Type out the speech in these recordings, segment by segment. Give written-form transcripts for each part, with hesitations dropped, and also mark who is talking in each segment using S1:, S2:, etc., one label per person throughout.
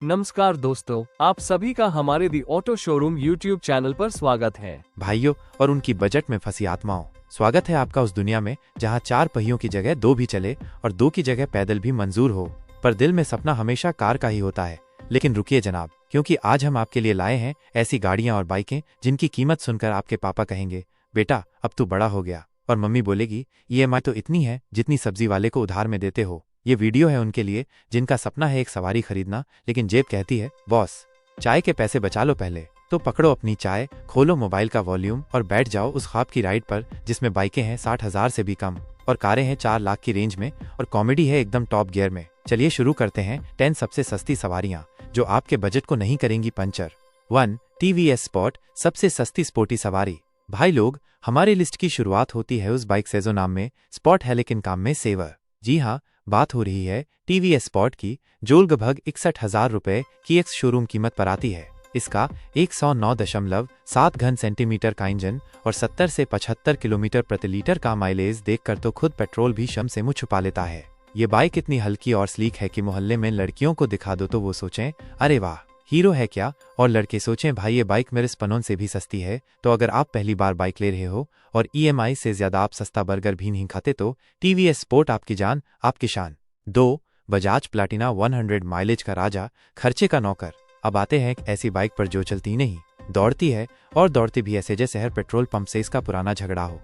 S1: नमस्कार दोस्तों, आप सभी का हमारे दी ऑटो शोरूम यूट्यूब चैनल पर स्वागत है।
S2: भाइयों और उनकी बजट में फंसी आत्माओं, स्वागत है आपका उस दुनिया में जहां चार पहियों की जगह दो भी चले और दो की जगह पैदल भी मंजूर हो। पर दिल में सपना हमेशा कार का ही होता है। लेकिन रुकिए जनाब, क्योंकि आज हम आपके लिए लाए हैं ऐसी गाड़ियां और बाइकें जिनकी कीमत सुनकर आपके पापा कहेंगे, बेटा अब तू बड़ा हो गया, और मम्मी बोलेगी, ईएमआई तो इतनी है जितनी सब्जी वाले को उधार में देते हो। ये वीडियो है उनके लिए जिनका सपना है एक सवारी खरीदना, लेकिन जेब कहती है, बॉस चाय के पैसे बचा लो पहले। तो पकड़ो अपनी चाय, खोलो मोबाइल का वॉल्यूम और बैठ जाओ उस ख्वाब की राइड पर जिसमें बाइकें हैं 60,000 से भी कम और कारें हैं 4 लाख की रेंज में और कॉमेडी है एकदम टॉप गियर में। चलिए शुरू करते हैं 10 सबसे सस्ती सवारियां जो आपके बजट को नहीं करेंगी पंचर। 1. टीवीएस स्पॉट, सबसे सस्ती स्पोर्टी सवारी। भाई लोग, हमारी लिस्ट की शुरुआत होती है उस बाइक से जो नाम में स्पॉट है लेकिन काम में सेवर। जी हाँ, बात हो रही है टीवीएस स्पॉट की, जो लगभग 61,000 रुपए की एक्स शोरूम कीमत पर आती है। इसका 109.7 घन सेंटीमीटर का इंजन और 70 से 75 किलोमीटर प्रति लीटर का माइलेज देखकर तो खुद पेट्रोल भी शम से मुंह छुपा लेता है। ये बाइक इतनी हल्की और स्लीक है कि मोहल्ले में लड़कियों को दिखा दो तो वो सोचें, अरे वाह हीरो है क्या, और लड़के सोचें भाई ये बाइक मेरे स्पनोन से भी सस्ती है। तो अगर आप पहली बार बाइक ले रहे हो और ईएमआई से ज्यादा आप सस्ता बर्गर भी नहीं खाते तो टीवीएस स्पोर्ट आपकी जान, आपकी शान। 2. बजाज प्लाटिना 100 माइलेज का राजा, खर्चे का नौकर। अब आते हैं एक ऐसी बाइक पर जो चलती नहीं, दौड़ती है और दौड़ती भी ऐसे जैसे हर पेट्रोल पंप से इसका पुराना झगड़ा हो।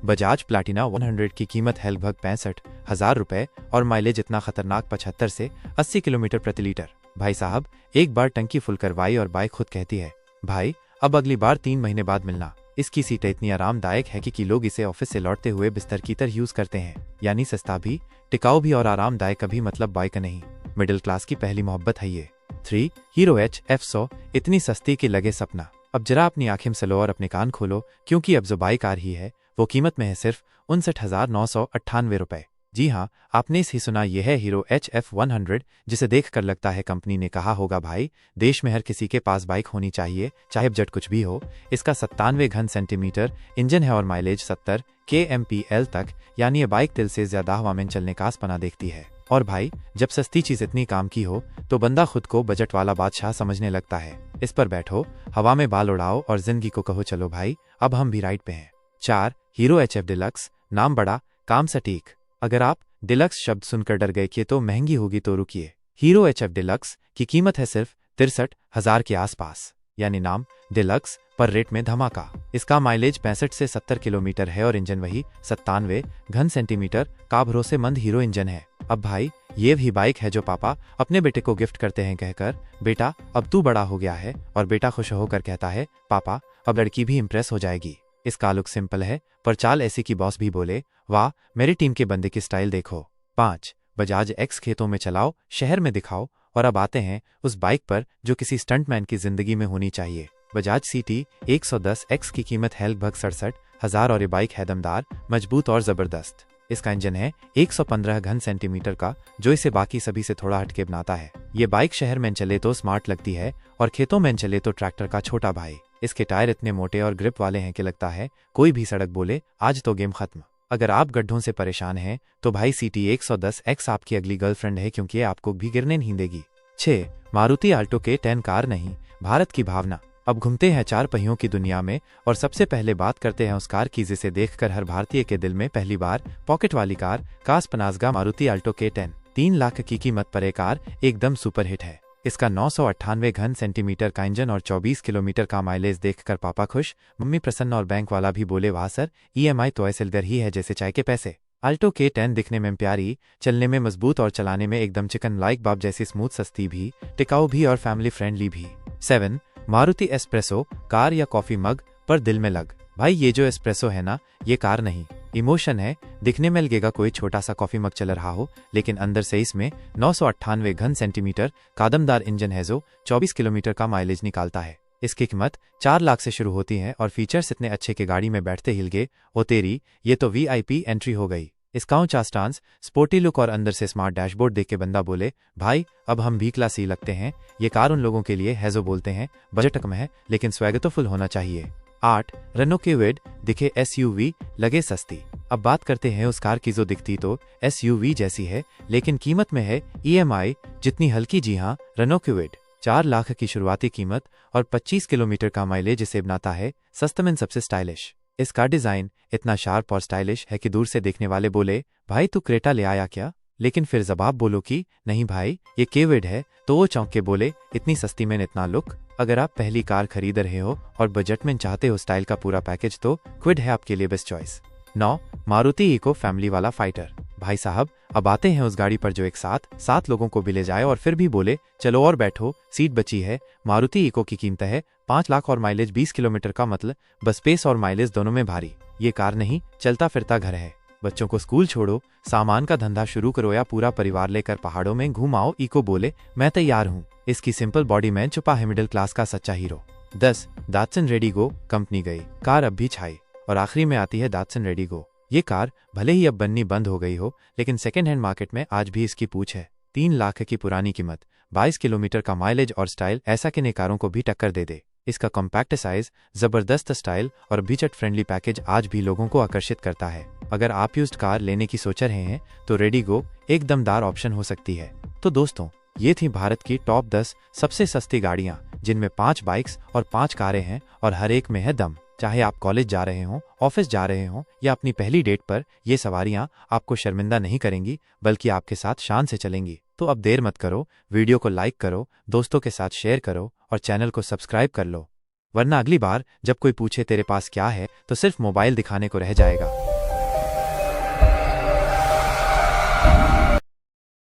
S2: बजाज प्लाटिना 100 की कीमत है लगभग 65,000 रुपए और माइलेज इतना खतरनाक 75 से 80 किलोमीटर प्रति लीटर। भाई साहब, एक बार टंकी फुल करवाई और बाइक खुद कहती है, भाई अब अगली बार 3 महीने बाद मिलना। इसकी सीटें इतनी आरामदायक है कि लोग इसे ऑफिस से लौटते हुए बिस्तर की तरह यूज करते हैं। यानी सस्ता भी, टिकाऊ भी और आरामदायक भी, मतलब बाइक नहीं, मिडिल क्लास की पहली मोहब्बत है ये। 3. हीरो HF100, इतनी सस्ती कि लगे सपना। अब जरा अपनी आंखें सलो और अपने कान खोलो, क्योंकि अब जो बाइक आ रही है वो कीमत में है सिर्फ 59,998 रुपए। जी हाँ, आपने इस ही सुना, यह है हीरो HF100, जिसे देखकर लगता है कंपनी ने कहा होगा भाई देश में हर किसी के पास बाइक होनी चाहिए, चाहे बजट कुछ भी हो। इसका 97 घन सेंटीमीटर इंजन है और माइलेज 70 kmpl तक, यानी ये बाइक दिल से ज्यादा हवा में चलने का आसपना देखती है। और भाई जब सस्ती चीज इतनी काम की हो तो बंदा खुद को बजट वाला बादशाह समझने लगता है। इस पर बैठो, हवा में बाल उड़ाओ और जिंदगी को कहो चलो भाई अब हम भी राइड पे हैं। 4. हीरो HF डिलक्स, नाम बड़ा काम सटीक। अगर आप डिलक्स शब्द सुनकर डर गए कि तो महंगी होगी तो रुकिए, हीरो HF डिलक्स की कीमत है सिर्फ 63,000 के आसपास, यानी नाम डिलक्स पर रेट में धमाका। इसका माइलेज 65 से 70 किलोमीटर है और इंजन वही 97 घन सेंटीमीटर का भरोसेमंद हीरो इंजन है। अब भाई ये भी बाइक है जो पापा अपने बेटे को गिफ्ट करते हैं कहकर, बेटा अब तू बड़ा हो गया है, और बेटा खुश होकर कहता है, पापा अब लड़की भी इंप्रेस हो जाएगी। इसका लुक सिंपल है पर चाल ऐसी कि बॉस भी बोले, वाह मेरी टीम के बंदे की स्टाइल देखो। 5. बजाज एक्स, खेतों में चलाओ शहर में दिखाओ। और अब आते हैं उस बाइक पर जो किसी स्टंटमैन की जिंदगी में होनी चाहिए। बजाज CT 110X की कीमत है लगभग 67,000 और ये बाइक है दमदार, मजबूत और जबरदस्त। इसका इंजन है 115 घन सेंटीमीटर का, जो इसे बाकी सभी से थोड़ा हटके बनाता है। ये बाइक शहर में चले तो स्मार्ट लगती है और खेतों में चले तो ट्रैक्टर का छोटा भाई। इसके टायर इतने मोटे और ग्रिप वाले हैं कि लगता है कोई भी सड़क बोले आज तो गेम खत्म। अगर आप गड्ढों से परेशान हैं तो भाई CT 110X आपकी अगली गर्लफ्रेंड है, क्योंकि आपको भी गिरने नहीं देगी। 6. मारुति आल्टो K10, कार नहीं भारत की भावना। अब घूमते हैं चार पहियों की दुनिया में और सबसे पहले बात करते हैं उस कार की जिसे देखकर हर भारतीय के दिल में पहली बार पॉकेट वाली कार, कास पनाजगा मारुति आल्टो K10। 3 लाख की कीमत पर यह कार एकदम सुपर हिट है। इसका 998 घन सेंटीमीटर का इंजन और 24 किलोमीटर का माइलेज देखकर पापा खुश, मम्मी प्रसन्न और बैंक वाला भी बोले, वाह सर ईएमआई तो ऐसे लग ही है जैसे चाय के पैसे। आल्टो K10 दिखने में प्यारी, चलने में मजबूत और चलाने में एकदम चिकन लाइक बाप जैसी स्मूथ, सस्ती भी, टिकाऊ भी और फैमिली फ्रेंडली भी। 7. मारुति एस्प्रेसो, कार या कॉफी मग पर दिल में लग। भाई ये जो एस्प्रेसो है ना, ये कार नहीं इमोशन है। दिखने में लगेगा कोई छोटा सा कॉफी मग चल रहा हो, लेकिन अंदर से इसमें 998 घन सेंटीमीटर का दमदार इंजन है जो 24 किलोमीटर का माइलेज निकालता है। इसकी कीमत 4 लाख से शुरू होती है और फीचर्स इतने अच्छे कि गाड़ी में बैठते हिल गए, ओ तेरी ये तो VIP एंट्री हो गई। इसका ऊंचा स्टांस, स्पोर्टी लुक और अंदर से स्मार्ट डैशबोर्ड देख के बंदा बोले, भाई अब हम भी क्लासी लगते हैं। ये कार उन लोगों के लिए है जो बोलते हैं बजट कम है लेकिन स्वैग तो फुल होना चाहिए। 8 रेनो क्विड दिखे SUV लगे सस्ती। अब बात करते हैं उस कार की जो दिखती तो SUV जैसी है लेकिन कीमत में है EMI जितनी हल्की। जी हाँ, रेनो क्विड 4 लाख की शुरुआती कीमत और 25 किलोमीटर का माइलेज इसे बनाता है सस्ता में सबसे स्टाइलिश। इसका डिजाइन इतना शार्प और स्टाइलिश है कि दूर से देखने वाले बोले भाई तू क्रेटा ले आया क्या, लेकिन फिर जवाब बोलो कि नहीं भाई ये क्विड है, तो वो चौंक के बोले इतनी सस्ती में इतना लुक। अगर आप पहली कार खरीद रहे हो और बजट में चाहते हो स्टाइल का पूरा पैकेज तो क्विड है आपके लिए best choice. 9 Maruti Eeco family वाला फाइटर। भाई साहब अब आते हैं उस गाड़ी पर जो एक साथ 7 लोगों को भी ले जाए और फिर भी बोले चलो और बैठो सीट बची है। मारुति इको की कीमत है 5 लाख और माइलेज 20 किलोमीटर का, मतलब बस स्पेस और माइलेज दोनों में भारी। ये कार नहीं चलता फिरता घर है। बच्चों को स्कूल छोड़ो, सामान का धंधा शुरू करो या पूरा परिवार लेकर पहाड़ों में घुमाओ, इको बोले मैं तैयार हूँ। इसकी सिंपल बॉडी में छुपा है मिडिल क्लास का सच्चा हीरो। 10 दाटसन रेडिगो कंपनी गई कार अब भी छाई। और आखिरी में आती है दाटसन रेडिगो। ये कार भले ही अब बननी बंद हो गई हो लेकिन सेकेंड हैंड मार्केट में आज भी इसकी पूछ है। 3 लाख की पुरानी कीमत, 22 किलोमीटर का माइलेज और स्टाइल ऐसा कि नई कारों को भी टक्कर दे दे। इसका कॉम्पैक्ट साइज, जबरदस्त स्टाइल और बजट फ्रेंडली पैकेज आज भी लोगों को आकर्षित करता है। अगर आप यूज्ड कार लेने की सोच रहे हैं तो रेडिगो एक दमदार ऑप्शन हो सकती है। तो दोस्तों ये थी भारत की टॉप 10 सबसे सस्ती गाड़ियां जिनमें 5 बाइक्स और 5 कारें हैं और हर एक में है दम। चाहे आप कॉलेज जा रहे हों, ऑफिस जा रहे हों या अपनी पहली डेट पर, ये सवारियां आपको शर्मिंदा नहीं करेंगी बल्कि आपके साथ शान से चलेंगी। तो अब देर मत करो, वीडियो को लाइक करो, दोस्तों के साथ शेयर करो और चैनल को सब्सक्राइब कर लो, वरना अगली बार जब कोई पूछे तेरे पास क्या है तो सिर्फ मोबाइल दिखाने को रह जाएगा।